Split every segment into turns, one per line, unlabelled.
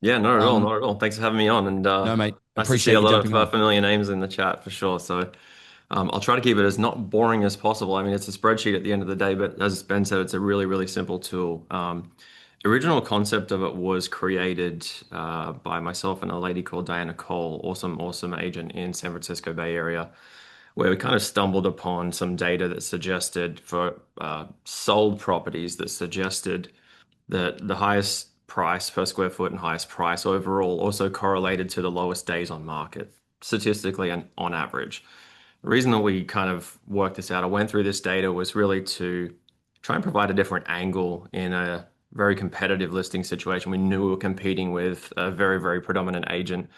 Yeah, not at all,
Um,
not at all. Thanks for having me on, and
no, mate,
nice to see
appreciate
a
you
lot of
jumping on.
familiar names in the chat for sure. So I'll try to keep it as not boring as possible. I mean, it's a spreadsheet at the end of the day, but as Ben said, it's a really, really simple tool. Original concept of it was created by myself and a lady called Diana Cole, awesome, awesome agent in San Francisco Bay Area, where we kind of stumbled upon some data that suggested for sold properties that suggested that the highest price per square foot and highest price overall also correlated to the lowest days on market, statistically and on average. The reason that we kind of worked this out, I went through this data, was really to try and provide a different angle in a very competitive listing situation. We knew we were competing with a very, very predominant agent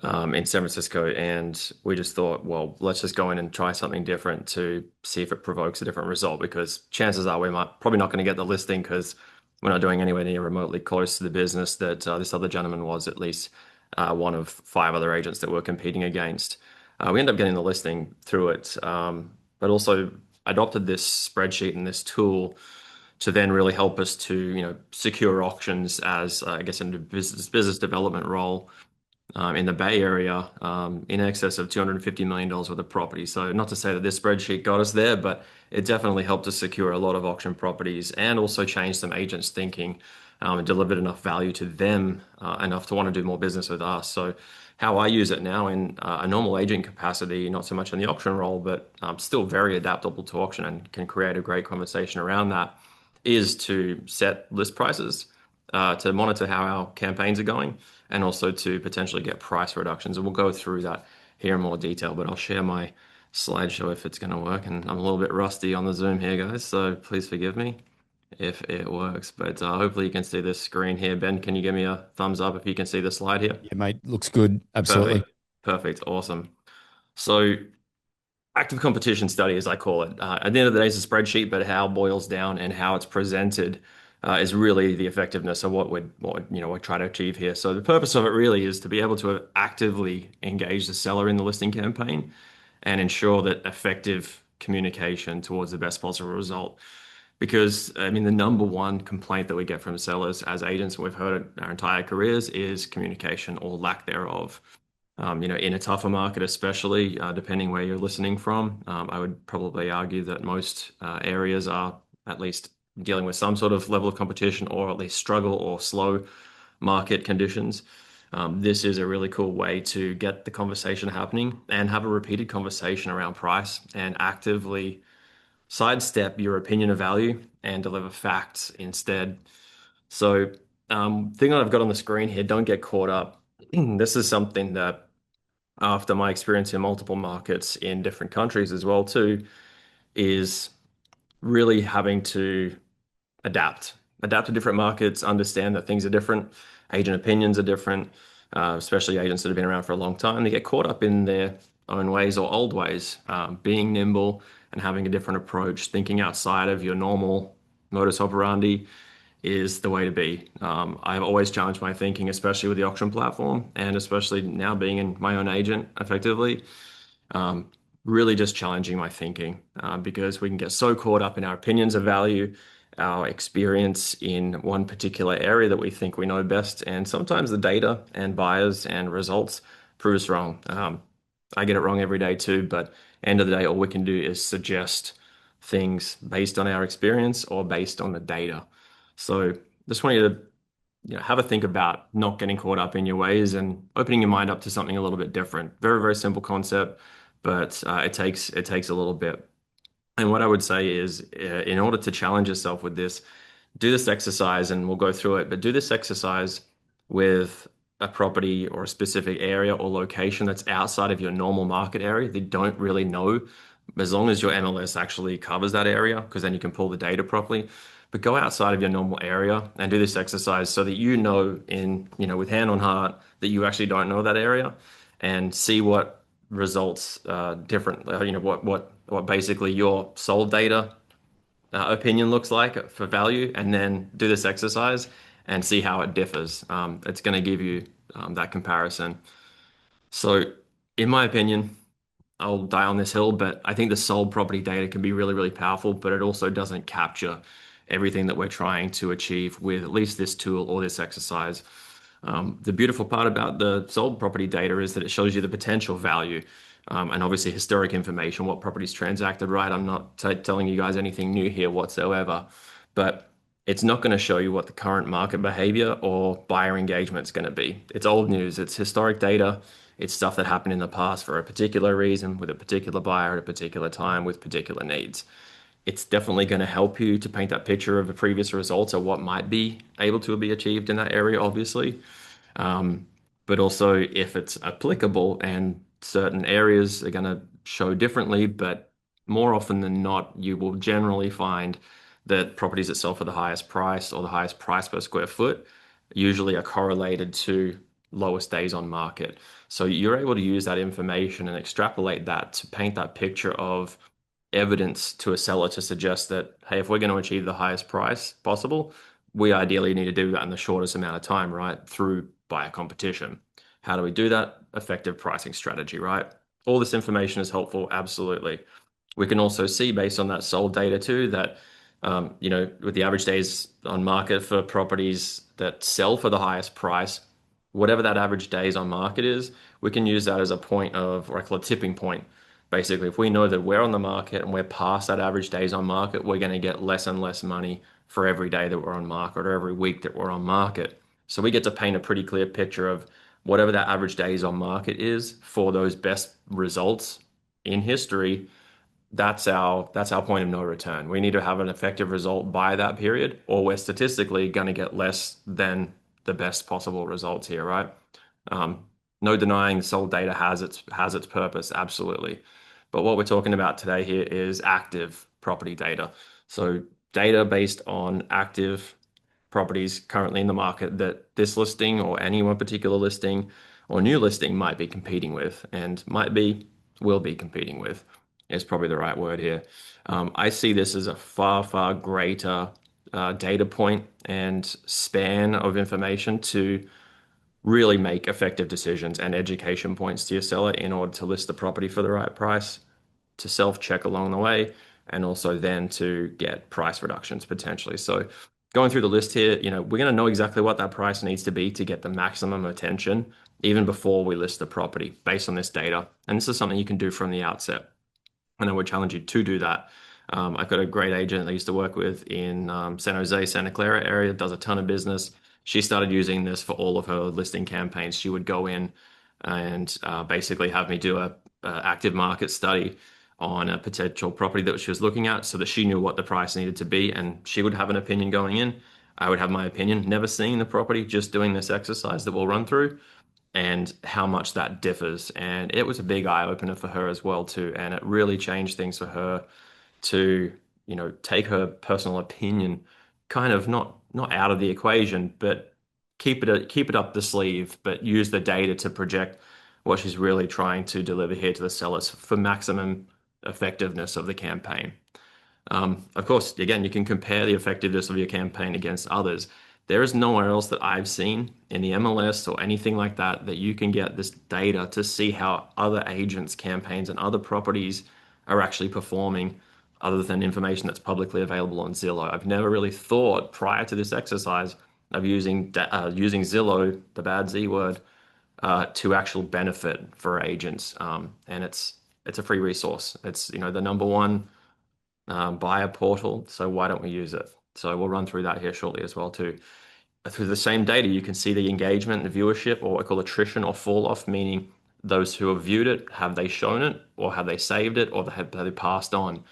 in San Francisco, and we just thought, well, let's just go in and try something different to see if it provokes a different result. Because chances are we might probably not going to get the listing because we're not doing anywhere near remotely close to the business that this other gentleman was, at least one of five other agents that we're competing against. We ended up getting the listing through it, but also adopted this spreadsheet and this tool to then really help us to, secure auctions as, I guess, in a business development role in the Bay Area in excess of $250 million worth of property. So not to say that this spreadsheet got us there, but it definitely helped us secure a lot of auction properties and also changed some agents' thinking and delivered enough value to them enough to want to do more business with us. So how I use it now in a normal agent capacity, not so much in the auction role, but still very adaptable to auction and can create a great conversation around that, is to set list prices, to monitor how our campaigns are going, and also to potentially get price reductions. And we'll go through that here in more detail, but I'll share my slideshow if it's going to work. And I'm a little bit rusty on the Zoom here, guys, so please forgive me if it works. But hopefully you can see this screen here. Ben, can you give me a thumbs up if you can see the slide here?
Yeah, mate, looks good. Absolutely.
Perfect. Perfect. Awesome. So active competition study, as I call it. At the end of the day, it's a spreadsheet, but how it boils down and how it's presented is really the effectiveness of what we're trying to achieve here. So the purpose of it really is to be able to actively engage the seller in the listing campaign and ensure that effective communication towards the best possible result. Because I mean, the number one complaint that we get from sellers as agents, and we've heard it our entire careers, is communication or lack thereof. In a tougher market, especially depending where you're listening from, I would probably argue that most areas are at least dealing with some sort of level of competition or at least struggle or slow market conditions. This is a really cool way to get the conversation happening and have a repeated conversation around price and actively sidestep your opinion of value and deliver facts instead. So, thing that I've got on the screen here, don't get caught up. This is something that after my experience in multiple markets in different countries as well too, is really having to adapt to different markets, understand that things are different, agent opinions are different, especially agents that have been around for a long time. They get caught up in their own ways or old ways, being nimble and having a different approach, thinking outside of your normal modus operandi is the way to be. I've always challenged my thinking, especially with the auction platform, and especially now being in my own agent effectively. Um, Really just challenging my thinking because we can get so caught up in our opinions of value, our experience in one particular area that we think we know best, and sometimes the data and buyers and results prove us wrong. I get it wrong every day too, but end of the day, all we can do is suggest things based on our experience or based on the data. So just want you to have a think about not getting caught up in your ways and opening your mind up to something a little bit different. Very, very simple concept, but it takes a little bit. And what I would say is, in order to challenge yourself with this, do this exercise, and we'll go through it. But do this exercise with a property or a specific area or location that's outside of your normal market area that you don't really know, as long as your MLS actually covers that area, because then you can pull the data properly. But go outside of your normal area and do this exercise so that with hand on heart, that you actually don't know that area, and see what results different. What basically your sold data opinion looks like for value, and then do this exercise and see how it differs. It's going to give you that comparison. So, in my opinion, I'll die on this hill, but I think the sold property data can be really, really powerful, but it also doesn't capture everything that we're trying to achieve with at least this tool or this exercise. The beautiful part about the sold property data is that it shows you the potential value, and obviously historic information, what properties transacted, right? I'm not telling you guys anything new here whatsoever, but it's not going to show you what the current market behavior or buyer engagement is going to be. It's old news, it's historic data, it's stuff that happened in the past for a particular reason, with a particular buyer at a particular time, with particular needs. It's definitely going to help you to paint that picture of the previous results or what might be able to be achieved in that area, obviously. Um, but also if it's applicable and certain areas are going to show differently, but more often than not, you will generally find that properties that sell for the highest price or the highest price per square foot usually are correlated to lowest days on market. So you're able to use that information and extrapolate that to paint that picture of evidence to a seller to suggest that, hey, if we're going to achieve the highest price possible, we ideally need to do that in the shortest amount of time, right? Through buyer competition. How do we do that? Effective pricing strategy, right? All this information is helpful, absolutely. We can also see based on that sold data too that, with the average days on market for properties that sell for the highest price, whatever that average days on market is, we can use that as a point of, or I call a tipping point. Basically, if we know that we're on the market and we're past that average days on market, we're going to get less and less money for every day that we're on market or every week that we're on market. So we get to paint a pretty clear picture of whatever that average days on market is for those best results in history. That's our point of no return. We need to have an effective result by that period, or we're statistically going to get less than the best possible results here, right? Um, no denying sold data has its purpose, absolutely. But what we're talking about today here is active property data. So data based on active properties currently in the market that this listing or any one particular listing or new listing might be competing with and will be competing with is probably the right word here. I see this as a far, far greater data point and span of information to really make effective decisions and education points to your seller in order to list the property for the right price, to self-check along the way, and also then to get price reductions potentially. So going through the list here, we're going to know exactly what that price needs to be to get the maximum attention even before we list the property based on this data. And this is something you can do from the outset. And I would challenge you to do that. I've got a great agent that I used to work with in San Jose, Santa Clara area, does a ton of business. She started using this for all of her listing campaigns. She would go in and basically have me do a active market study on a potential property that she was looking at so that she knew what the price needed to be and she would have an opinion going in. I would have my opinion, never seeing the property, just doing this exercise that we'll run through and how much that differs. And it was a big eye opener for her as well too. And it really changed things for her to, take her personal opinion kind of not out of the equation, but keep it up the sleeve, but use the data to project what she's really trying to deliver here to the sellers for maximum effectiveness of the campaign. Of course, again, you can compare the effectiveness of your campaign against others. There is nowhere else that I've seen in the MLS or anything like that that you can get this data to see how other agents' campaigns and other properties are actually performing other than information that's publicly available on Zillow. I've never really thought prior to this exercise of using Zillow, the bad Z word, to actual benefit for agents. And it's a free resource. It's the number one buyer portal. So why don't we use it? So we'll run through that here shortly as well too. Through the same data, you can see the engagement, the viewership, or what we call attrition or fall off, meaning those who have viewed it, have they shown it, or have they saved it, or have they passed on?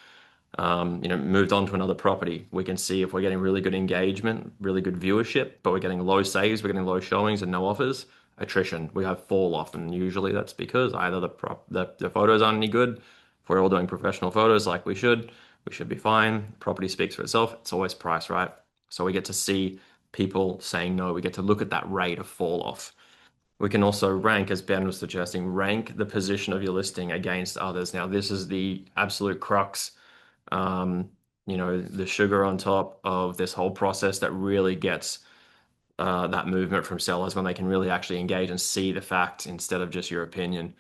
Moved on to another property. We can see if we're getting really good engagement, really good viewership, but we're getting low saves, we're getting low showings and no offers. Attrition, we have fall off, and usually that's because either the photos aren't any good. If we're all doing professional photos like we should be fine. Property speaks for itself. It's always price, right? So we get to see people saying no. We get to look at that rate of fall off. We can also rank, as Ben was suggesting, rank the position of your listing against others. Now, this is the absolute crux, the sugar on top of this whole process that really gets that movement from sellers when they can really actually engage and see the facts instead of just your opinion.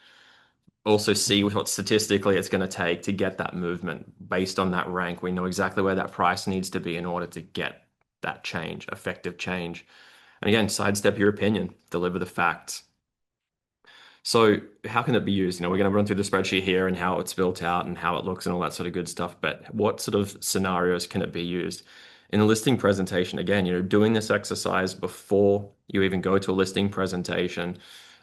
Also see what statistically it's going to take to get that movement based on that rank. We know exactly where that price needs to be in order to get that change, effective change. And again, sidestep your opinion, deliver the facts. So how can it be used? We're going to run through the spreadsheet here and how it's built out and how it looks and all that sort of good stuff. But what sort of scenarios can it be used? In a listing presentation, again, doing this exercise before you even go to a listing presentation.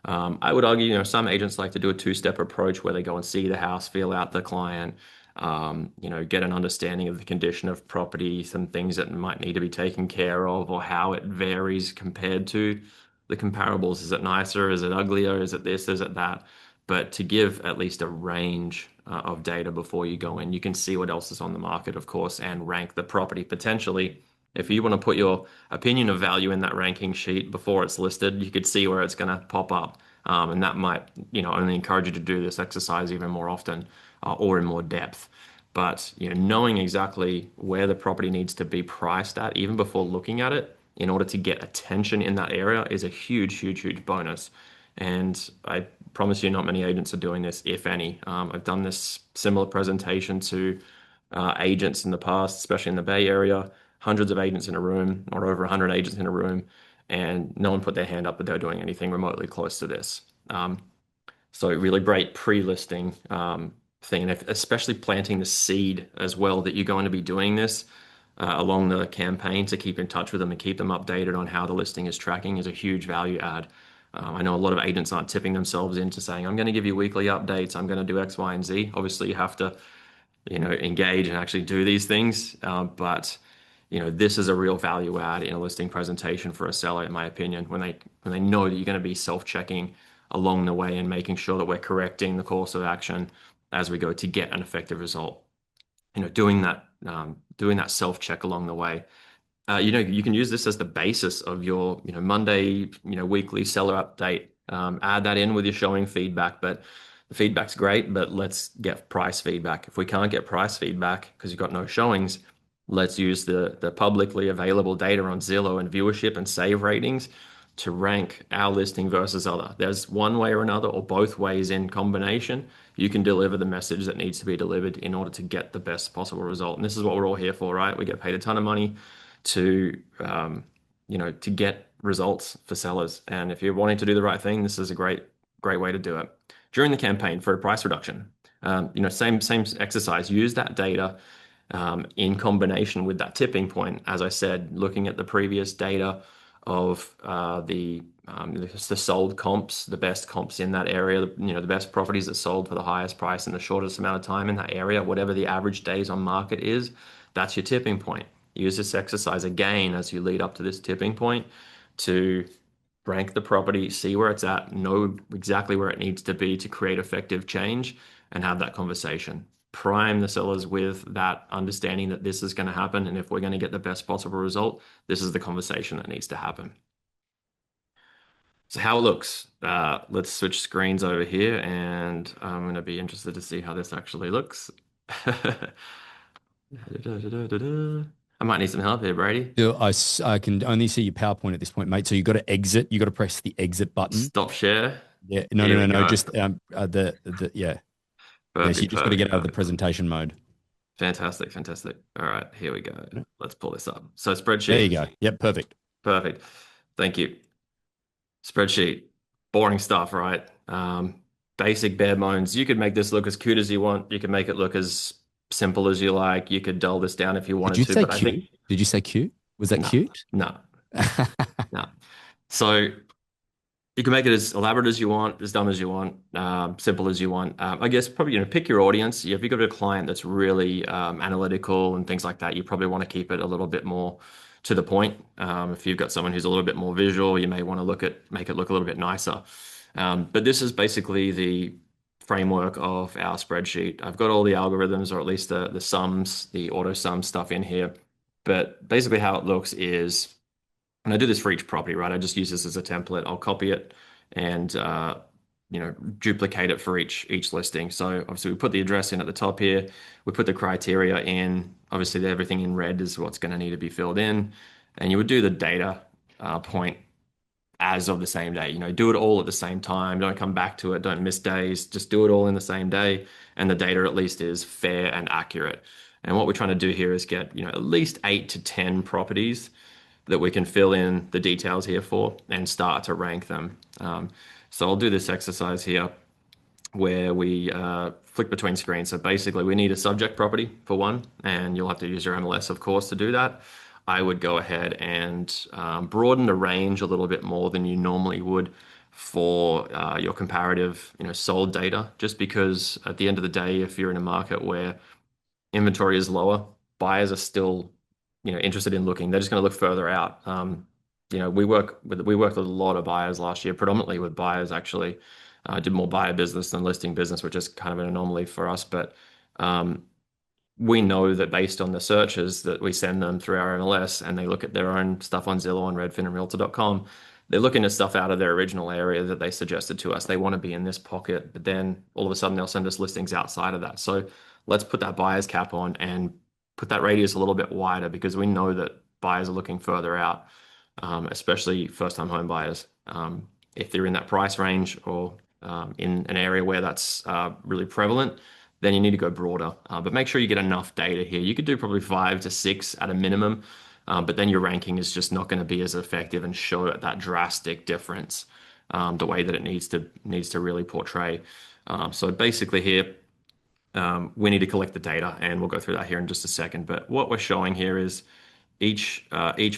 I would argue, some agents like to do a two-step approach where they go and see the house, feel out the client, get an understanding of the condition of property, some things that might need to be taken care of, or how it varies compared to the comparables. Is it nicer? Is it uglier? Is it this? Is it that? But to give at least a range of data before you go in, you can see what else is on the market, of course, and rank the property potentially. If you want to put your opinion of value in that ranking sheet before it's listed, you could see where it's going to pop up. And that might, only encourage you to do this exercise even more often or in more depth. But, knowing exactly where the property needs to be priced at, even before looking at it, in order to get attention in that area is a huge, huge, huge bonus. And I promise you, not many agents are doing this, if any. I've done this similar presentation to agents in the past, especially in the Bay Area, hundreds of agents in a room, or over 100 agents in a room, and no one put their hand up that they're doing anything remotely close to this. So really great pre-listing thing, and especially planting the seed as well that you're going to be doing this along the campaign to keep in touch with them and keep them updated on how the listing is tracking is a huge value add. I know a lot of agents aren't tipping themselves into saying, I'm going to give you weekly updates, I'm going to do X, Y, and Z. Obviously, you have to, engage and actually do these things. But this is a real value add in a listing presentation for a seller, in my opinion, when they know that you're going to be self-checking along the way and making sure that we're correcting the course of action as we go to get an effective result. Doing that self-check along the way. You can use this as the basis of your, Monday, weekly seller update. Add that in with your showing feedback, but the feedback's great, but let's get price feedback. If we can't get price feedback because you've got no showings, let's use the publicly available data on Zillow and viewership and save ratings to rank our listing versus other. There's one way or another, or both ways in combination. You can deliver the message that needs to be delivered in order to get the best possible result. And this is what we're all here for, right? We get paid a ton of money to to get results for sellers. And if you're wanting to do the right thing, this is a great way to do it. During the campaign for a price reduction, same exercise. Use that data in combination with that tipping point. As I said, looking at the previous data of the sold comps, the best comps in that area, the best properties that sold for the highest price in the shortest amount of time in that area, whatever the average days on market is, that's your tipping point. Use this exercise again as you lead up to this tipping point to rank the property, see where it's at, know exactly where it needs to be to create effective change, and have that conversation. Prime the sellers with that understanding that this is going to happen. And if we're going to get the best possible result, this is the conversation that needs to happen. So how it looks, let's switch screens over here, and I'm going to be interested to see how this actually looks. I might need some help here, Brady.
I can only see your PowerPoint at this point, mate. So you got to exit. You got to press the exit button.
Stop share.
Yeah. No, no,
Here we
no, no.
go.
Just the yeah. Yes, you
Perfect,
just got to
perfect,
get out of the
perfect.
presentation mode.
Fantastic, fantastic. All right, here we go.
Yeah.
Let's pull this up. So
There you
spreadsheet.
go. Yep, perfect.
Perfect. Thank you. Spreadsheet. Boring stuff, right? Basic bare bones. You could make this look as cute as you want. You can make it look as simple as you like. You could dull this down if you
Did
wanted
you
to,
say
but I think
cute? Did you say cute? Was that
no,
cute?
no, no. So you can make it as elaborate as you want, as dumb as you want, simple as you want. I guess probably pick your audience. If you've got a client that's really analytical and things like that, you probably want to keep it a little bit more to the point. If you've got someone who's a little bit more visual, you may want to make it look a little bit nicer. But this is basically the framework of our spreadsheet. I've got all the algorithms, or at least the sums, the auto sum stuff in here. But basically, how it looks is. And I do this for each property, right? I just use this as a template. I'll copy it and duplicate it for each listing. So obviously we put the address in at the top here. We put the criteria in. Obviously everything in red is what's going to need to be filled in. And you would do the data point as of the same day. Do it all at the same time. Don't come back to it. Don't miss days. Just do it all in the same day. And the data at least is fair and accurate. And what we're trying to do here is get, at least 8 to 10 properties that we can fill in the details here for and start to rank them. So I'll do this exercise here where we flick between screens. So basically, we need a subject property for one, and you'll have to use your MLS, of course, to do that. I would go ahead and broaden the range a little bit more than you normally would for your comparative, sold data, just because at the end of the day, if you're in a market where inventory is lower, buyers are still, interested in looking. They're just going to look further out. We worked with a lot of buyers last year, predominantly with buyers actually. Did more buyer business than listing business, which is kind of an anomaly for us. But um, we know that based on the searches that we send them through our MLS and they look at their own stuff on Zillow and Redfin and Realtor.com, they're looking at stuff out of their original area that they suggested to us. They want to be in this pocket, but then all of a sudden they'll send us listings outside of that. So let's put that buyer's cap on and put that radius a little bit wider because we know that buyers are looking further out, especially first-time home buyers. If they're in that price range or in an area where that's really prevalent, then you need to go broader. But make sure you get enough data here. You could do probably 5 to 6 at a minimum, but then your ranking is just not going to be as effective and show that drastic difference the way that it needs to really portray. So basically here, we need to collect the data, and we'll go through that here in just a second. But what we're showing here is each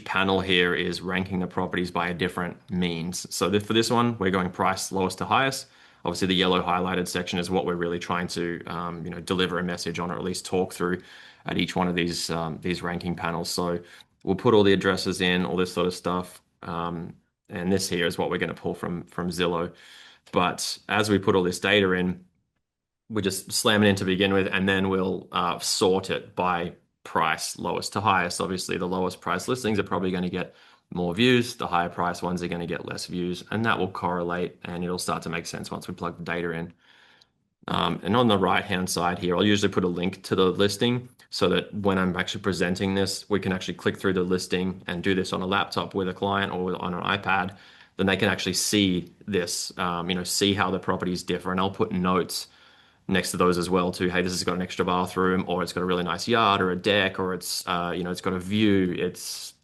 panel here is ranking the properties by a different means. So for this one, we're going price lowest to highest. Obviously, the yellow highlighted section is what we're really trying to deliver a message on, or at least talk through at each one of these ranking panels. So we'll put all the addresses in, all this sort of stuff. And this here is what we're going to pull from Zillow. But as we put all this data in, we just slam it in to begin with, and then we'll sort it by price, lowest to highest. Obviously, the lowest price listings are probably going to get more views. The higher price ones are going to get less views, and that will correlate, and it'll start to make sense once we plug the data in. And on the right-hand side here, I'll usually put a link to the listing so that when I'm actually presenting this, we can actually click through the listing and do this on a laptop with a client or on an iPad. Then they can actually see this, see how the properties differ. And I'll put notes next to those as well too. Hey, this has got an extra bathroom, or it's got a really nice yard, or a deck, or it's got a view. It's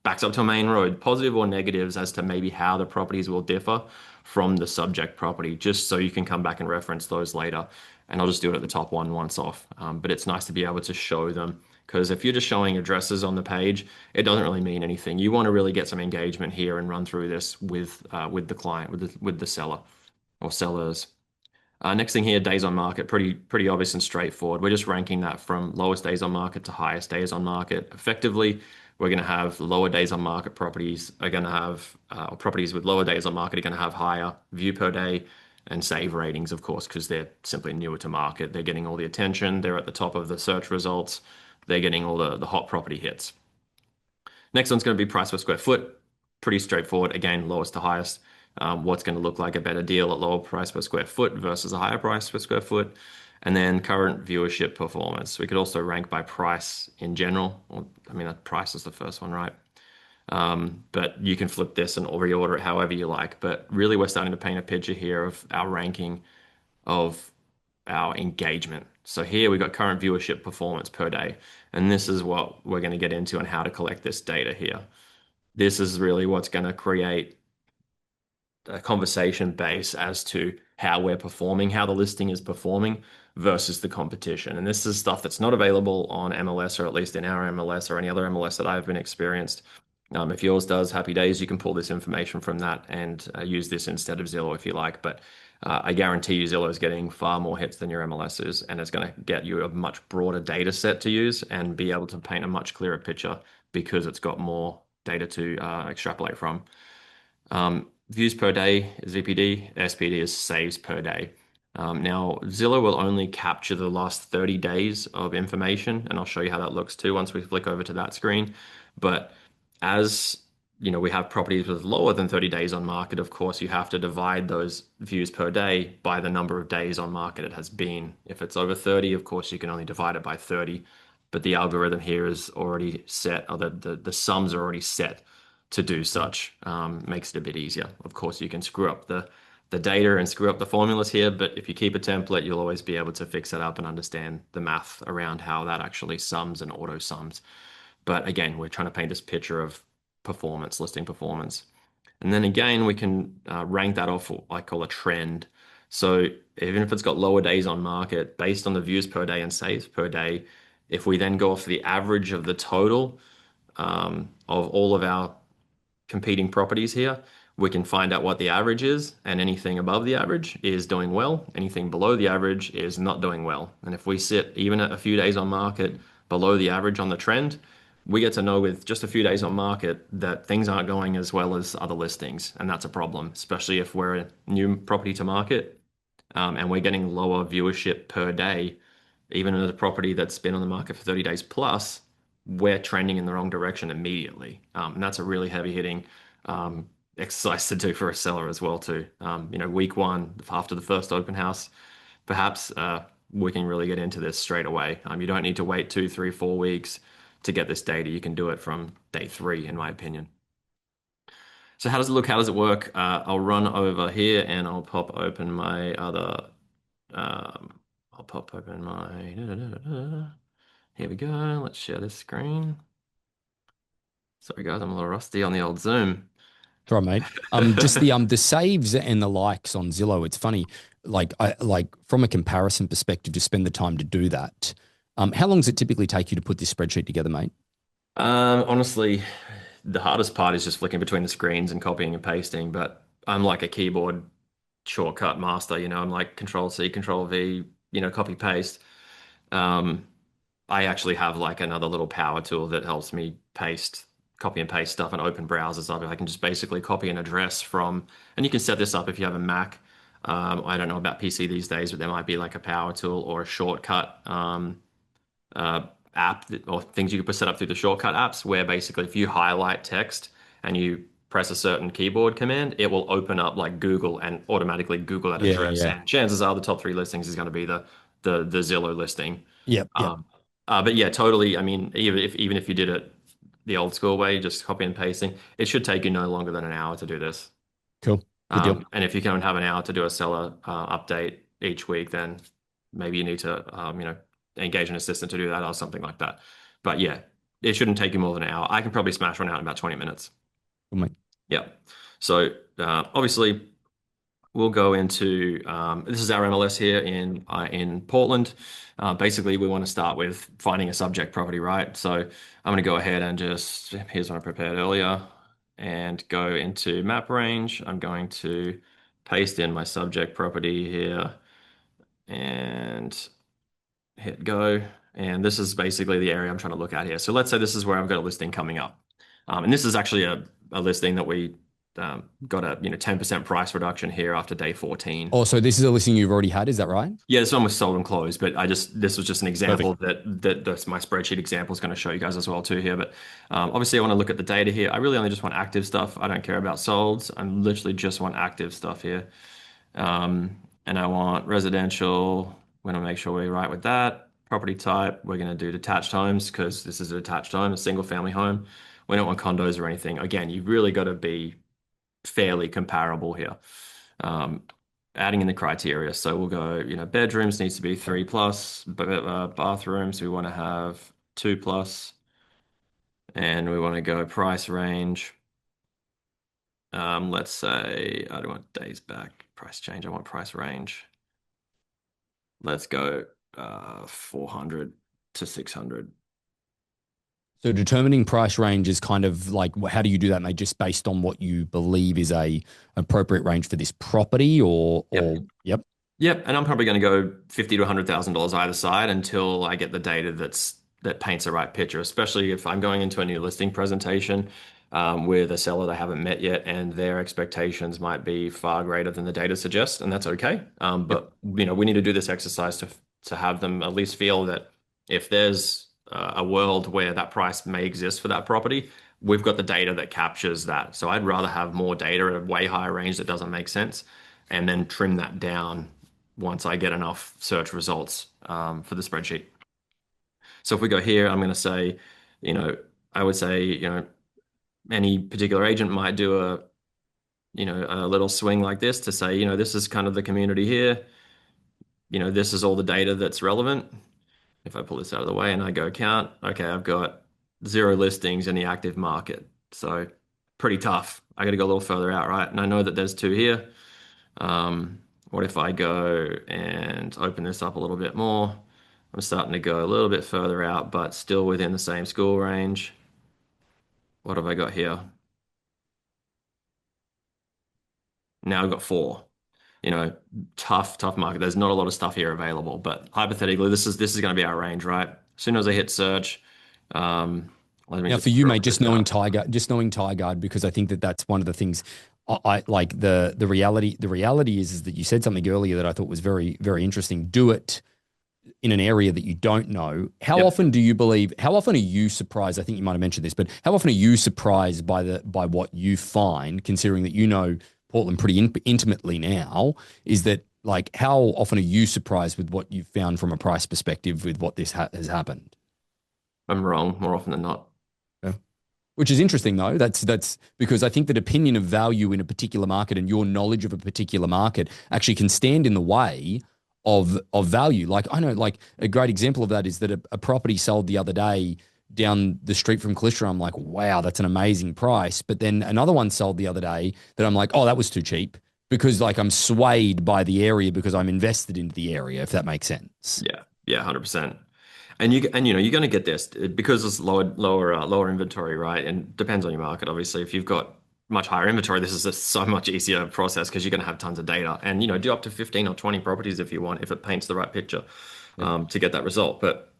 backs up to a main road. Positive or negatives as to maybe how the properties will differ from the subject property, just so you can come back and reference those later. And I'll just do it at the top one once off. But it's nice to be able to show them, because if you're just showing addresses on the page, it doesn't really mean anything. You want to really get some engagement here and run through this with the client, with the seller or sellers. Next thing here, days on market, pretty obvious and straightforward. We're just ranking that from lowest days on market to highest days on market. Effectively, we're going to have lower days on market properties are going to have, or properties with lower days on market are going to have higher view per day and save ratings, of course, because they're simply newer to market. They're getting all the attention. They're at the top of the search results. They're getting all the hot property hits. Next one's going to be price per square foot. Pretty straightforward. Again, lowest to highest. What's going to look like a better deal at lower price per square foot versus a higher price per square foot. And then current viewership performance. We could also rank by price in general. I mean, that price is the first one, right? But you can flip this and reorder it however you like. But really, we're starting to paint a picture here of our ranking of our engagement. So here we've got current viewership performance per day. And this is what we're going to get into and how to collect this data here. This is really what's going to create a conversation base as to how we're performing, how the listing is performing versus the competition. And this is stuff that's not available on MLS, or at least in our MLS or any other MLS that I've been experienced. If yours does, happy days, you can pull this information from that and use this instead of Zillow if you like. But I guarantee you Zillow is getting far more hits than your MLS is, and it's going to get you a much broader data set to use and be able to paint a much clearer picture because it's got more data to extrapolate from. Views per day is VPD, SPD is saves per day. Now, Zillow will only capture the last 30 days of information, and I'll show you how that looks too once we flick over to that screen. But as we have properties with lower than 30 days on market, of course, you have to divide those views per day by the number of days on market it has been. If it's over 30, of course, you can only divide it by 30, but the algorithm here is already set, or the sums are already set to do such. Makes it a bit easier. Of course, you can screw up the data and screw up the formulas here, but if you keep a template, you'll always be able to fix it up and understand the math around how that actually sums and auto sums. But again, we're trying to paint this picture of performance, listing performance. And then again, we can rank that off what I call a trend. So even if it's got lower days on market, based on the views per day and saves per day, if we then go off the average of the total of all of our competing properties here, we can find out what the average is, and anything above the average is doing well. Anything below the average is not doing well. And if we sit even at a few days on market below the average on the trend, we get to know with just a few days on market that things aren't going as well as other listings. And that's a problem, especially if we're a new property to market, and we're getting lower viewership per day, even in a property that's been on the market for 30 days plus, we're trending in the wrong direction immediately. And that's a really heavy hitting exercise to do for a seller as well too. Week one after the first open house, perhaps we can really get into this straight away. You don't need to wait 2, 3, 4 weeks to get this data. You can do it from day three, in my opinion. So how does it look? How does it work? I'll run over here and I'll pop open my other. I'll pop open my. Here we go. Let's share this screen. Sorry, guys, I'm a little rusty on the old Zoom.
That's right, mate. Just the saves and the likes on Zillow. It's funny, like from a comparison perspective, to spend the time to do that. How long does it typically take you to put this spreadsheet together, mate?
Honestly, the hardest part is just flicking between the screens and copying and pasting. But I'm like a keyboard shortcut master. I'm like Control C, Control V, copy paste. Um, I actually have like another little power tool that helps me copy and paste stuff and open browsers up. I can just basically copy an address from, and you can set this up if you have a Mac. I don't know about PC these days, but there might be like a power tool or a shortcut uh, or things you can set up through the shortcut apps where basically if you highlight text and you press a certain keyboard command, it will open up like Google and automatically Google that
Yeah,
address.
yeah.
And chances are the top three listings is going to be the Zillow listing.
Yep, yep.
Um, but yeah, totally. I mean, even if you did it the old school way, just copy and pasting, it should take you no longer than an hour to do this.
Cool. Good deal.
And if you can have an hour to do a seller update each week, then maybe you need to, engage an assistant to do that or something like that. But yeah, it shouldn't take you more than an hour. I can probably smash one out in about 20 minutes.
Cool, mate.
Yeah. So obviously, we'll go into this is our MLS here in Portland. Basically, we want to start with finding a subject property, right? So I'm going to go ahead and just here's what I prepared earlier and go into map range. I'm going to paste in my subject property here and hit go. And this is basically the area I'm trying to look at here. So let's say this is where I've got a listing coming up. And this is actually a listing that we got a 10% price reduction here after day 14.
Oh, so this is a listing you've already had, is that right?
Yeah, it's almost sold and closed, but this was just an
Perfect.
example that's my spreadsheet example is going to show you guys as well too here. But obviously, I want to look at the data here. I really only just want active stuff. I don't care about solds. I literally just want active stuff here, and I want residential. We're going to make sure we're right with that. Property type, we're going to do detached homes because this is a detached home, a single family home. We don't want condos or anything. Again, you've really got to be fairly comparable here. Um, Adding in the criteria. So we'll go, bedrooms needs to be 3+, but bathrooms, we want to have 2+, and we want to go price range. Let's say I don't want days back price change. I want price range. Let's go 400 to 600.
So determining price range is kind of like, how do you do that, mate? Just based on what you believe is a appropriate range for this property,
Yep.
yep.
Yep, and I'm probably going to go 50 to $100,000 either side until I get the data that paints the right picture. Especially if I'm going into a new listing presentation with a seller they haven't met yet, and their expectations might be far greater than the data suggests, and that's okay.
Yep.
But we need to do this exercise to have them at least feel that if there's a world where that price may exist for that property, we've got the data that captures that. So I'd rather have more data at a way higher range that doesn't make sense, and then trim that down once I get enough search results for the spreadsheet. So if we go here, I'm going to say, you know, I would say, any particular agent might do a little swing like this to say, this is kind of the community here. This is all the data that's relevant. If I pull this out of the way and I go count, okay, I've got zero listings in the active market. So pretty tough. I got to go a little further out, right? And I know that there's two here. What if I go and open this up a little bit more? I'm starting to go a little bit further out, but still within the same school range. What have I got here? Now I've got four. You know, tough market. There's not a lot of stuff here available, but hypothetically, this is going to be our range, right? As soon as I hit search, um, let me
Now,
just
for you,
scroll
mate,
this out.
Just knowing Tyguard, because I think that that's one of the things. I like the reality. The reality is that you said something earlier that I thought was very interesting. Do it in an area that you don't know. How
Yep.
often do you believe? How often are you surprised? I think you might have mentioned this, but how often are you surprised by what you find, considering that you know Portland pretty intimately now? Is that like how often are you surprised with what you've found from a price perspective with what has happened?
I'm wrong more often than not.
Yeah. Which is interesting though. That's because I think that opinion of value in a particular market and your knowledge of a particular market actually can stand in the way of value. Like I know, like a great example of that is that a property sold the other day down the street from Calistria. I'm like, wow, that's an amazing price. But then another one sold the other day that I'm like, oh, that was too cheap because like I'm swayed by the area because I'm invested into the area. If that makes sense.
Yeah, yeah, 100%. And you know you're going to get this because it's lower inventory, right? And depends on your market, obviously. If you've got much higher inventory, this is a so much easier process because you're going to have tons of data, and you know do up to 15 or 20 properties if you want, if it paints the right picture
Yep.
to get that result. But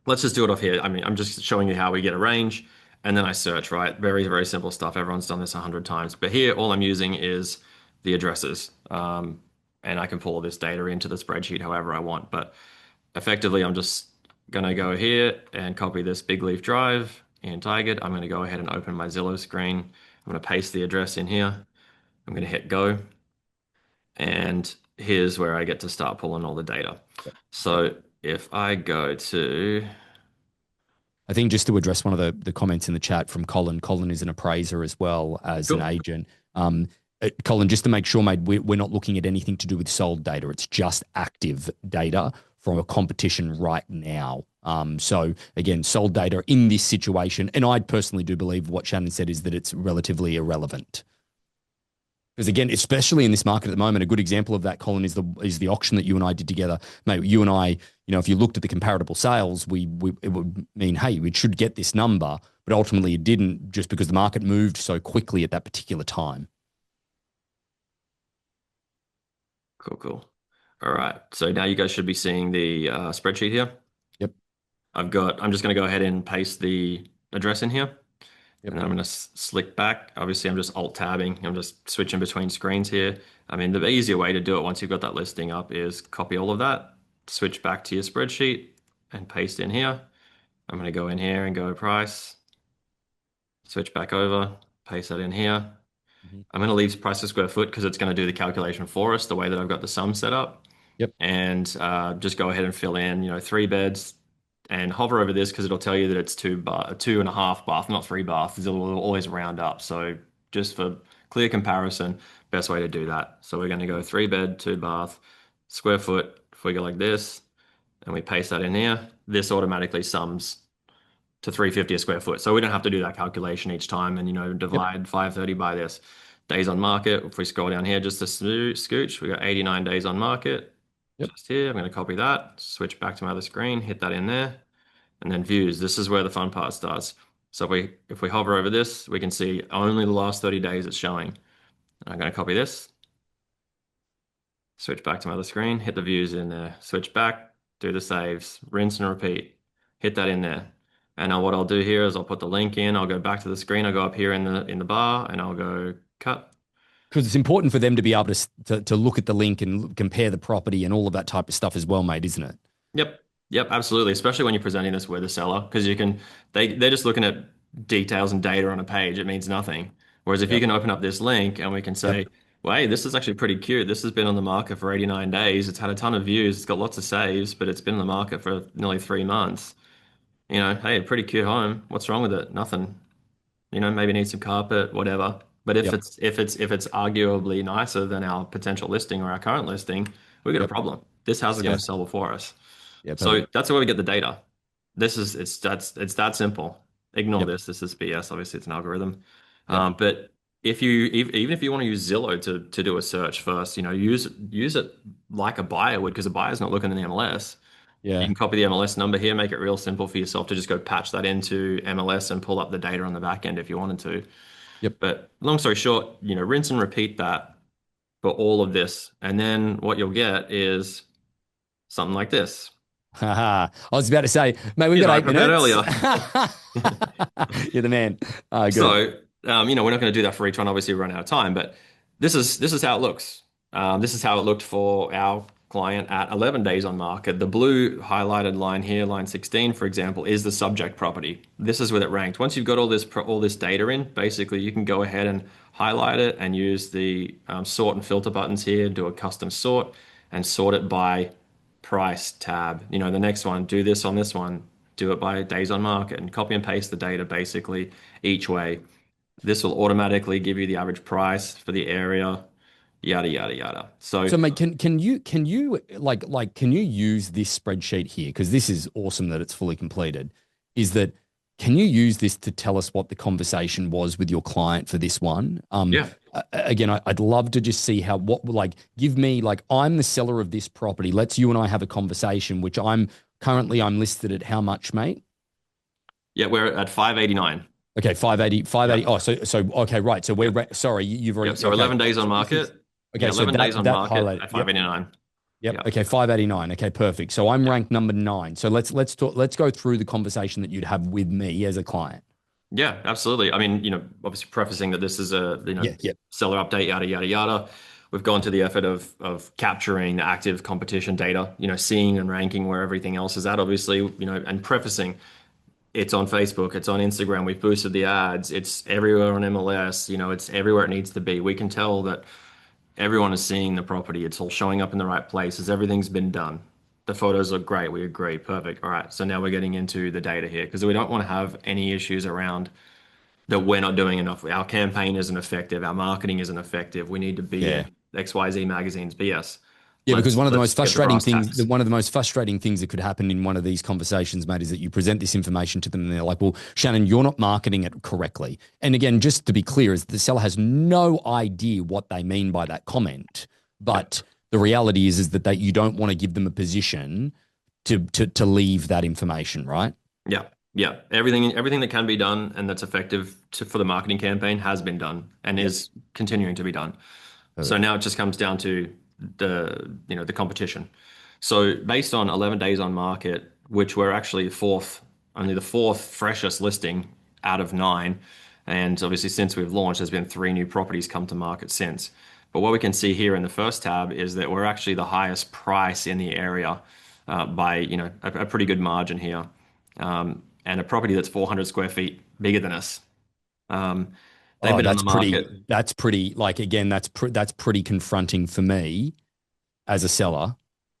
let's just do it off here. I mean, I'm just showing you how we get a range, and then I search, right? Very simple stuff. Everyone's done this 100 times, but here all I'm using is the addresses, and I can pull this data into the spreadsheet however I want, but effectively, I'm just going to go here and copy this big leaf drive in Tigard. I'm going to go ahead and open my Zillow screen. I'm going to paste the address in here. I'm going to hit go. And here's where I get to start pulling all the data.
Yep.
So if I go to,
I think just to address one of the comments in the chat from Colin, Colin is an appraiser as well as an
cool,
agent. Colin, just to make sure, mate, we're not looking at anything to do with sold data. It's just active data from a competition right now. So again, sold data in this situation, and I personally do believe what Shannon said is that it's relatively irrelevant. Because again, especially in this market at the moment, a good example of that, Colin, is the auction that you and I did together, mate. You and I, you know, if you looked at the comparable sales, we it would mean, hey, we should get this number, but ultimately it didn't, just because the market moved so quickly at that particular time.
cool. All right. So now you guys should be seeing the spreadsheet here.
Yep,
I'm just going to go ahead and paste the address in here.
yep,
And then I'm going to slick back. Obviously, I'm just alt tabbing. I'm just switching between screens here. I mean, the easier way to do it once you've got that listing up is copy all of that, switch back to your spreadsheet and paste in here. I'm going to go in here and go price, switch back over, paste that in here.
mhm,
I'm going to leave price per square foot because it's going to do the calculation for us the way that I've got the sum set up.
yep,
And just go ahead and fill in, you know, three beds and hover over this because it'll tell you that it's two and a half bath, not three bath. It'll always round up. So just for clear comparison, best way to do that. So we're going to go three bed, two bath, square foot. If we go like this and we paste that in here, this automatically sums to 350 a square foot. So we don't have to do that calculation each time and, you know,
yep,
divide 530 by this. Days on market. If we scroll down here just a scooch, we got 89 days on market
yep.
just here. I'm going to copy that, switch back to my other screen, hit that in there, and then views. This is where the fun part starts. So if we hover over this, we can see only the last 30 days it's showing. I'm going to copy this, switch back to my other screen, hit the views in there, switch back, do the saves, rinse and repeat, hit that in there. And now what I'll do here is I'll put the link in, I'll go back to the screen, I'll go up here in the bar and I'll go cut.
Because it's important for them to be able to look at the link and compare the property and all of that type of stuff as well, mate, isn't it?
Yep. Yep, absolutely. Especially when you're presenting this with a seller, because you can they're just looking at details and data on a page. It means nothing. Whereas if you
Yep,
can open up this link and we can
yep,
say, well, hey, this is actually pretty cute. This has been on the market for 89 days. It's had a ton of views. It's got lots of saves, but it's been on the market for nearly 3 months. You know, hey, a pretty cute home. What's wrong with it? Nothing. You know, maybe needs some carpet, whatever. But if
yep,
it's arguably nicer than our potential listing or our current listing, we've got a
yep.
problem. This house is going
Yeah,
to sell before us.
yeah,
So
perfect.
that's where we get the data. This is it's that simple. Ignore
Yep.
this. This is BS. Obviously, it's an algorithm.
Yep.
But if you even if you want to use Zillow to do a search first, use it like a buyer would, because a buyer's not looking in the MLS. You
Yeah.
can copy the MLS number here, make it real simple for yourself to just go patch that into MLS and pull up the data on the back end if you wanted to.
Yep.
But long story short, rinse and repeat that for all of this, and then what you'll get is something like this.
Haha. I was about to say, mate, we've
Here's
got
what I
eight
prepared
minutes.
earlier.
You're the man. Good.
So, we're not going to do that for each one. Obviously, we run out of time, but this is how it looks. This is how it looked for our client at 11 days on market. The blue highlighted line here, line 16, for example, is the subject property. This is where it ranked. Once you've got all this data in, basically, you can go ahead and highlight it and use the sort and filter buttons here, do a custom sort, and sort it by price tab. The next one, do this on this one, do it by days on market, and copy and paste the data basically each way. This will automatically give you the average price for the area, yada yada yada. So
So, mate, can you can you use this spreadsheet here? Because this is awesome that it's fully completed. Is that can you use this to tell us what the conversation was with your client for this one?
yeah,
Again, I'd love to just see how what like give me like I'm the seller of this property. Let's you and I have a conversation, which I'm listed at how much, mate?
yeah, we're at 589.
Okay, 580, 580.
Yep,
Oh, so okay, right. So
yep,
sorry, you've
yep.
already
So
okay.
11 days on
So this is
market. Yeah,
okay. So
11 days
that
on
that
market
highlighted.
at
Yep.
589.
Yep.
Yeah,
Okay. 589. Okay. Perfect. So I'm
yeah.
ranked number 9. So let's talk. Let's go through the conversation that you'd have with me as a client.
Yeah, absolutely. I mean, obviously prefacing that this is a,
Yeah. Yeah.
seller update, yada, yada, yada. We've gone to the effort of capturing the active competition data, seeing and ranking where everything else is at, obviously, and prefacing it's on Facebook, it's on Instagram, we've boosted the ads, it's everywhere on MLS, it's everywhere it needs to be. We can tell that everyone is seeing the property, it's all showing up in the right places, everything's been done. The photos look great, we agree, perfect. All right, so now we're getting into the data here because we don't want to have any issues around that we're not doing enough. Our campaign isn't effective. Our marketing isn't effective. We need to be
Yeah.
in XYZ magazines. But yes,
Yeah. Because
let's let's get the brass tacks.
one of the most frustrating things that could happen in one of these conversations, mate, is that you present this information to them and they're like, "Well, Shannon, you're not marketing it correctly." And again, just to be clear, is the seller has no idea what they mean by that comment,
Yep.
but the reality is that you don't want to give them a position to leave that information, right?
Yeah. Yeah. Everything that can be done and that's effective for the marketing campaign has been done and
Yep.
is continuing to be done. So
Perfect.
now it just comes down to the competition. So based on 11 days on market, which we're actually only the fourth freshest listing out of 9. And obviously since we've launched, there's been 3 new properties come to market since. But what we can see here in the first tab is that we're actually the highest price in the area by, a pretty good margin here. And a property that's 400 square feet bigger than us. Um, they've
Oh,
been on the market.
that's pretty, like, again, that's pretty confronting for me as a seller.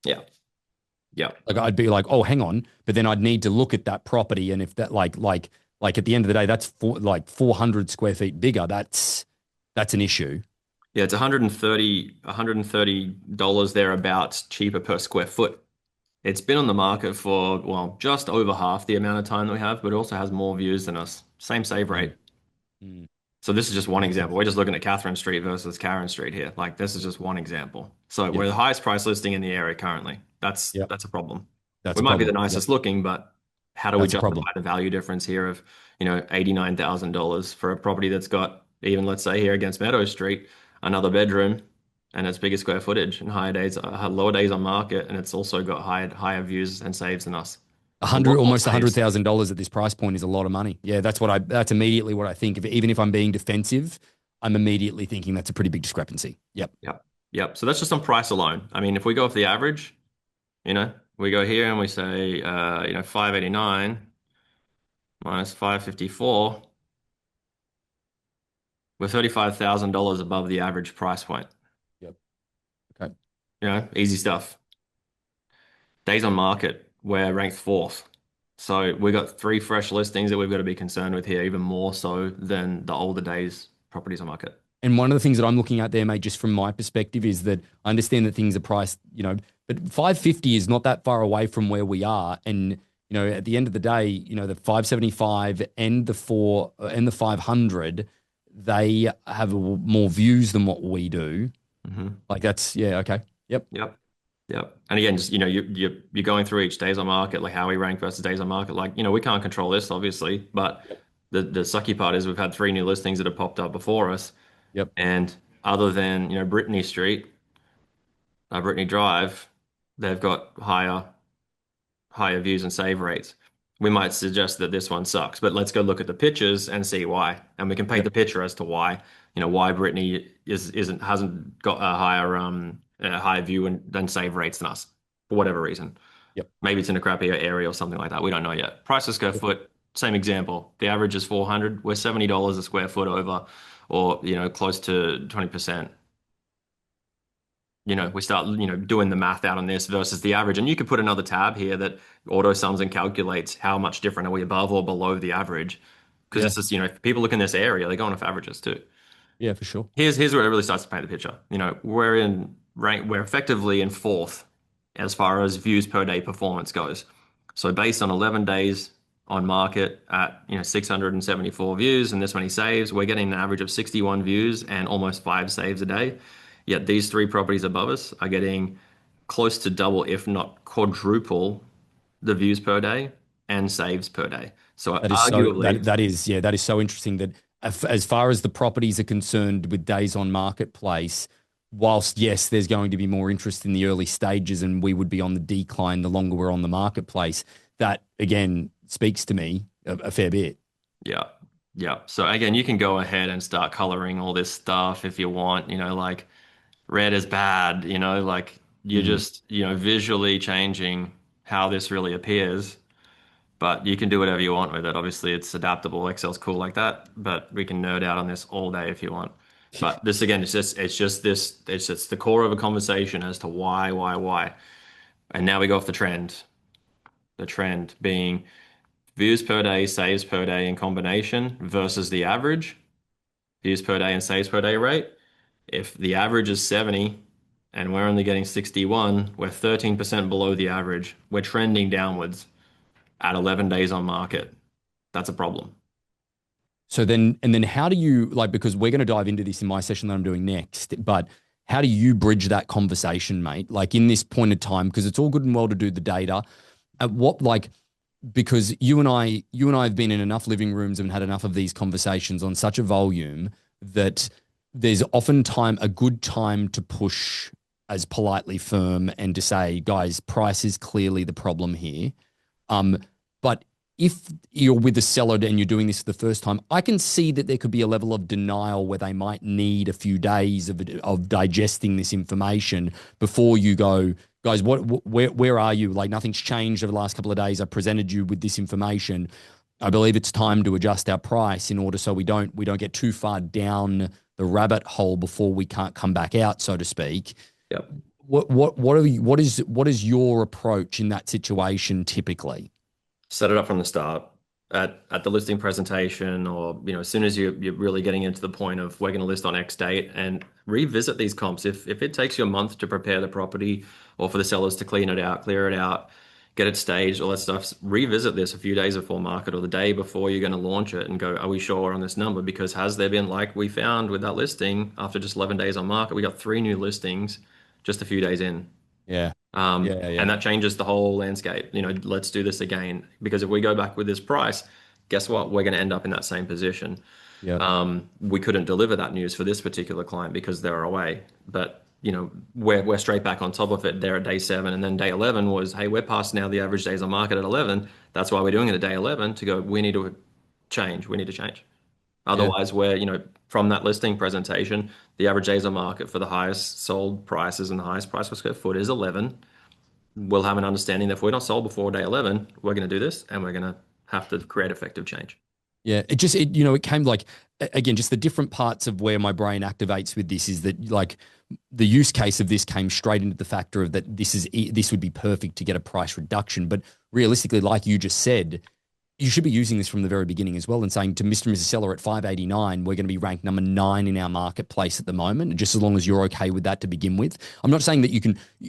Yeah. Yeah.
Like, I'd be like, oh, hang on, but then I'd need to look at that property, and if that like at the end of the day, that's 400 square feet bigger. That's an issue.
Yeah, it's 130 dollars thereabouts cheaper per square foot. It's been on the market for, well, just over half the amount of time that we have, but it also has more views than us. Same save
Mm,
rate.
mm.
So this is just one
Okay.
example. We're just looking at Catherine Street versus Karen Street here. Like this is just one example. So
Yep.
we're the highest price listing in the area currently. That's
Yep.
that's a problem.
That's
We
a
might be the
problem. Yep.
nicest looking, but how do we
That's a
justify
problem.
the value difference here of, $89,000 for a property that's got, even let's say here against Meadow Street, another bedroom and it's bigger square footage and lower days on market, and it's also got higher views and saves than us.
A
A
hundred,
lot more
almost
saves.
$100,000 at this price point is a lot of money. Yeah, that's immediately what I think. Even if I'm being defensive, I'm immediately thinking that's a pretty big discrepancy. Yep.
Yep. Yep. So that's just on price alone. I mean, if we go off the average, we go here and we say, 589 minus 554, we're $35,000 above the average price point.
Yep. Okay.
Easy stuff. Days on market, we're ranked fourth. So we got 3 fresh listings that we've got to be concerned with here, even more so than the older days properties on market.
And one of the things that I'm looking at there, mate, just from my perspective, is that I understand that things are priced, but 550 is not that far away from where we are. And At the end of the day, the 575 and the 4 and the 500, they have more views than what we do.
Hmm.
Like that's, yeah, okay. Yep.
Yep. Yep. And again, just you're going through each days on market, like how we rank versus days on market. Like, we can't control this, obviously, but
Yep.
the sucky part is we've had three new listings that have popped up before us.
Yep.
And other than, Brittany Street, Brittany Drive, they've got higher views and save rates. We might suggest that this one sucks, but let's go look at the pictures and see why. And we can paint
Yep.
the picture as to why, why Brittany hasn't got a higher view than save rates than us for whatever reason.
Yep.
Maybe it's in a crappier area or something like that. We don't know yet. Price per square foot, same example. The average is 400. We're $70 a square foot over, or close to 20%. We start, doing the math out on this versus the average. And you could put another tab here that auto sums and calculates how much different are we above or below the average. Because
Yeah.
it's just, if people look in this area, they're going off averages too.
Yeah, for sure.
Here's where it really starts to paint the picture. We're effectively in fourth as far as views per day performance goes. So based on 11 days on market at 674 views and this many saves, we're getting an average of 61 views and almost 5 saves a day. Yet these three properties above us are getting close to double, if not quadruple, the views per day and saves per day. So
That is so
arguably,
that is so interesting that as far as the properties are concerned with days on marketplace, whilst yes, there's going to be more interest in the early stages and we would be on the decline the longer we're on the marketplace, that again speaks to me a fair bit.
yeah, yeah. So again, you can go ahead and start coloring all this stuff if you want, like red is bad, like you're
Mm.
just, visually changing how this really appears. But you can do whatever you want with it. Obviously, it's adaptable. Excel's cool like that, but we can nerd out on this all day if you want. But this again, it's just the core of a conversation as to why. And now we go off the trend. The trend being views per day, saves per day in combination versus the average views per day and saves per day rate. If the average is 70 and we're only getting 61, we're 13% below the average. We're trending downwards at 11 days on market. That's a problem.
So then how do you like, because we're going to dive into this in my session that I'm doing next, but how do you bridge that conversation, mate? Like in this point of time, because it's all good and well to do the data. At what like because you and I have been in enough living rooms and had enough of these conversations on such a volume that there's often a good time to push as politely firm and to say, guys, price is clearly the problem here. But if you're with a seller and you're doing this for the first time, I can see that there could be a level of denial where they might need a few days of digesting this information before you go, guys, where are you? Like nothing's changed over the last couple of days. I presented you with this information. I believe it's time to adjust our price in order so we don't get too far down the rabbit hole before we can't come back out, so to speak.
Yep.
What is your approach in that situation typically?
Set it up from the start at the listing presentation, or as soon as you're really getting into the point of we're going to list on X date, and revisit these comps. If it takes you a month to prepare the property or for the sellers to clear it out, get it staged, all that stuff, revisit this a few days before market or the day before you're going to launch it and go, are we sure on this number? Because has there been, like we found with that listing, after just 11 days on market, we got 3 new listings just a few days in.
Yeah. Yeah. Yeah.
And that changes the whole landscape. Let's do this again. Because if we go back with this price, guess what? We're going to end up in that same position.
Yeah.
We couldn't deliver that news for this particular client because they're away. But, we're straight back on top of it there at day 7. And then day 11 was, hey, we're past now the average days on market at 11. That's why we're doing it at day 11 to go, we need to change. We need to change.
Yeah.
Otherwise, from that listing presentation, the average days on market for the highest sold prices and the highest price per square foot is 11. We'll have an understanding that if we're not sold before day 11, we're going to do this and we're going to have to create effective change.
Yeah, it came like, again, just the different parts of where my brain activates with this is that like the use case of this came straight into the factor of that this would be perfect to get a price reduction. But realistically, like you just said, you should be using this from the very beginning as well and saying to Mr. and Mrs. Seller at 589, we're going to be ranked number 9 in our marketplace at the moment, just as long as you're okay with that to begin with. I'm not saying that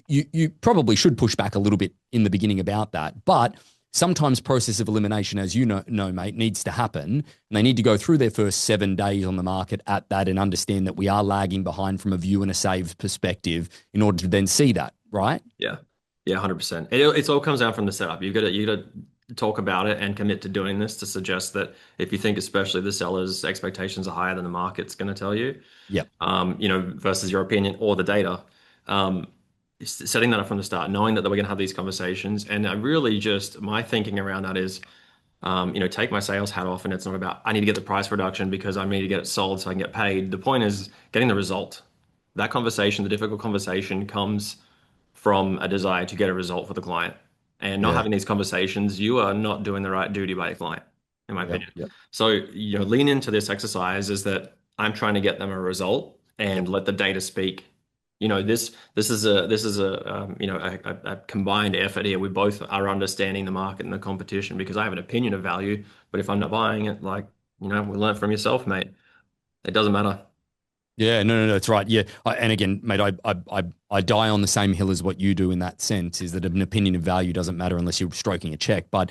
you probably should push back a little bit in the beginning about that, but sometimes process of elimination, as you know, mate, needs to happen. And they need to go through their first 7 days on the market at that and understand that we are lagging behind from a view and a save perspective in order to then see that, right?
Yeah. Yeah, 100%. It all comes down from the setup. You got to talk about it and commit to doing this to suggest that if you think especially the seller's expectations are higher than the market's going to tell you,
Yep.
versus your opinion or the data. Um, Setting that up from the start, knowing that we're going to have these conversations. And I really just, my thinking around that is, take my sales hat off, and it's not about, I need to get the price reduction because I need to get it sold so I can get paid. The point is getting the result. That conversation, the difficult conversation, comes from a desire to get a result for the client. And not
Yeah.
having these conversations, you are not doing the right duty by your client, in my
Yep.
opinion.
Yep.
So, lean into this exercise is that I'm trying to get them a result
Yep.
and let the data speak. This is a combined effort here. We both are understanding the market and the competition because I have an opinion of value, but if I'm not buying it, we learn from yourself, mate. It doesn't matter.
Yeah, no, that's right. Yeah, and again, mate, I die on the same hill as what you do in that sense. Is that an opinion of value doesn't matter unless you're stroking a check. But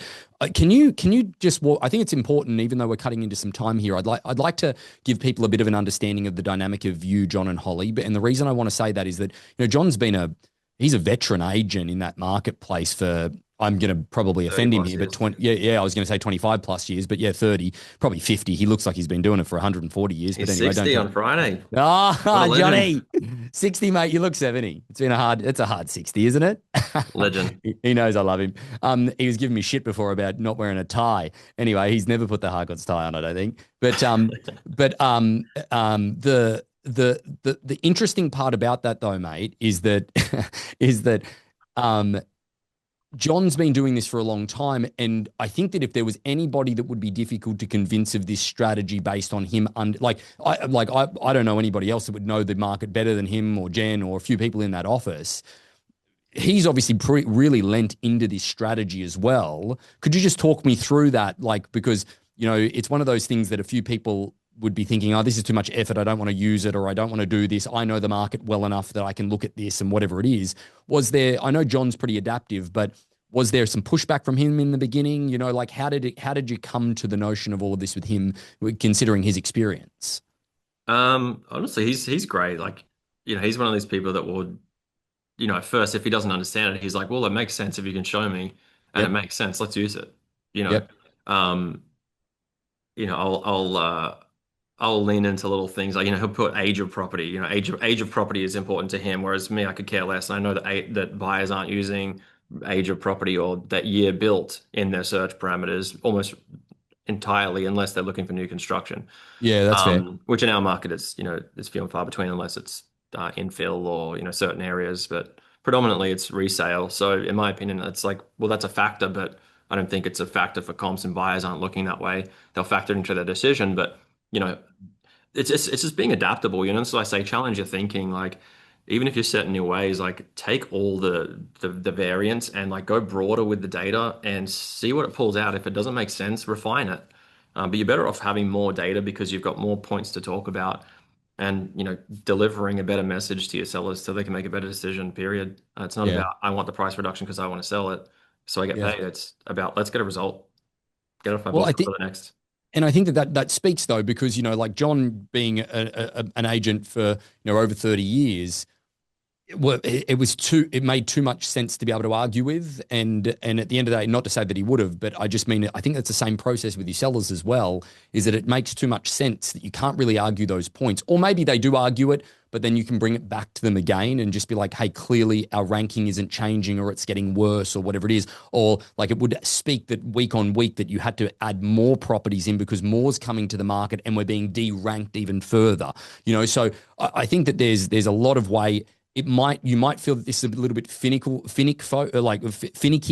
can you just walk? I think it's important, even though we're cutting into some time here. I'd like to give people a bit of an understanding of the dynamic of you, John and Holly. But and the reason I want to say that is that John's been he's a veteran agent in that marketplace for. I'm going to probably
30
offend him
plus
here, but
years.
20, yeah, I was going to say 25 plus years, but yeah, 30, probably 50. He looks like he's been doing it for 140 years. But
He's
anyway, don't
60
tell.
on Friday. What a
Ah,
legend.
Johnny, 60, mate. You look 70. It's a hard 60, isn't it?
Legend.
He knows I love him. He was giving me shit before about not wearing a tie. Anyway, he's never put the Harcourt's tie on, I don't think. The interesting part about that though, mate, is that is that um John's been doing this for a long time, and I think that if there was anybody that would be difficult to convince of this strategy based on him, I don't know anybody else that would know the market better than him or Jen or a few people in that office. He's obviously really lent into this strategy as well. Could you just talk me through that? Like, because it's one of those things that a few people would be thinking, oh, this is too much effort. I don't want to use it, or I don't want to do this. I know the market well enough that I can look at this and whatever it is. I know John's pretty adaptive, but was there some pushback from him in the beginning? Like how did you come to the notion of all of this with him, considering his experience?
Honestly, he's great. Like, he's one of these people that will, at first, if he doesn't understand it, he's like, well, it makes sense if you can show me, and it
Yep.
makes sense. Let's use it. You know,
Yep.
um, I'll lean into little things like, he'll put age of property. Age of property is important to him, whereas me, I could care less. And I know that buyers aren't using age of property or that year built in their search parameters almost entirely unless they're looking for new construction.
Yeah, that's fair.
Which in our market is few and far between unless it's infill or certain areas, but predominantly it's resale. So in my opinion, it's like, well, that's a factor, but I don't think it's a factor for comps, and buyers aren't looking that way. They'll factor into their decision, but you know, it's just being adaptable. So I say challenge your thinking. Like even if you're set in your ways, like take all the variants and like go broader with the data and see what it pulls out. If it doesn't make sense, refine it. But you're better off having more data because you've got more points to talk about and delivering a better message to your sellers so they can make a better decision, period. It's not
Yeah.
about I want the price reduction because I want to sell it so I get
Yeah.
paid. It's about let's get a result, get off my
Well,
books for the next.
I think that speaks though, because like John being an agent for over 30 years, well, it made too much sense to be able to argue with, and at the end of the day, not to say that he would have, but I just mean I think that's the same process with your sellers as well. Is that it makes too much sense that you can't really argue those points, or maybe they do argue it, but then you can bring it back to them again and just be like, hey, clearly our ranking isn't changing, or it's getting worse, or whatever it is, or like it would speak that week on week that you had to add more properties in because more's coming to the market and we're being de-ranked even further. So I think that there's a lot of way you might feel that this is a little bit finicky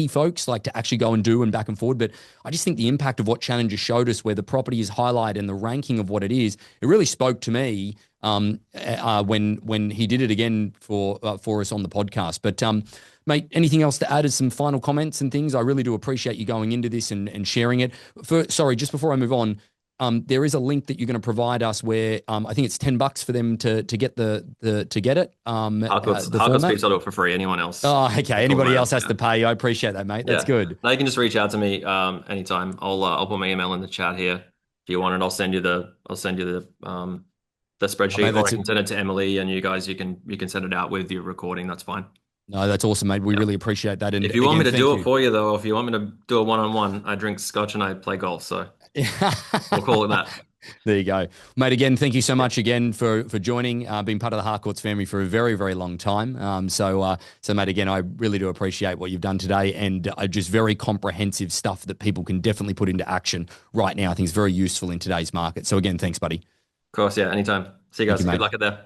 folks like to actually go and do and back and forward. But I just think the impact of what Shannon just showed us, where the property is highlighted and the ranking of what it is, it really spoke to me when he did it again for us on the podcast. But mate, anything else to add as some final comments and things? I really do appreciate you going into this and sharing it. Sorry, just before I move on, there is a link that you're going to provide us where I think it's $10 for them to get to get it. The
Hardcore's
format.
peeps I do it for free. Anyone else,
Oh, okay.
the
Anybody
format,
else has to pay. I appreciate that, mate. That's
yeah.
good.
Now you can just reach out to me anytime. I'll put my email in the chat here if you want it. I'll send you the
Oh, mate,
spreadsheet, or I
that's it.
can send it to Emily, and you guys you can send it out with your recording. That's fine.
No, that's awesome, mate. We
Yeah.
really appreciate that. And
If you want me
again,
to
thank
do it
you.
for you though, if you want me to do a one-on-one, I drink scotch and I play golf, so we'll call it that.
There you go, mate. Again, thank you so
Yeah.
much again for joining, being part of the Harcourts family for a very, very long time. So, mate, again, I really do appreciate what you've done today, and just very comprehensive stuff that people can definitely put into action right now. I think it's very useful in today's market. So, again, thanks, buddy.
Of course, yeah, anytime. See you
Thank
guys.
you,
Good
mate.
luck at there.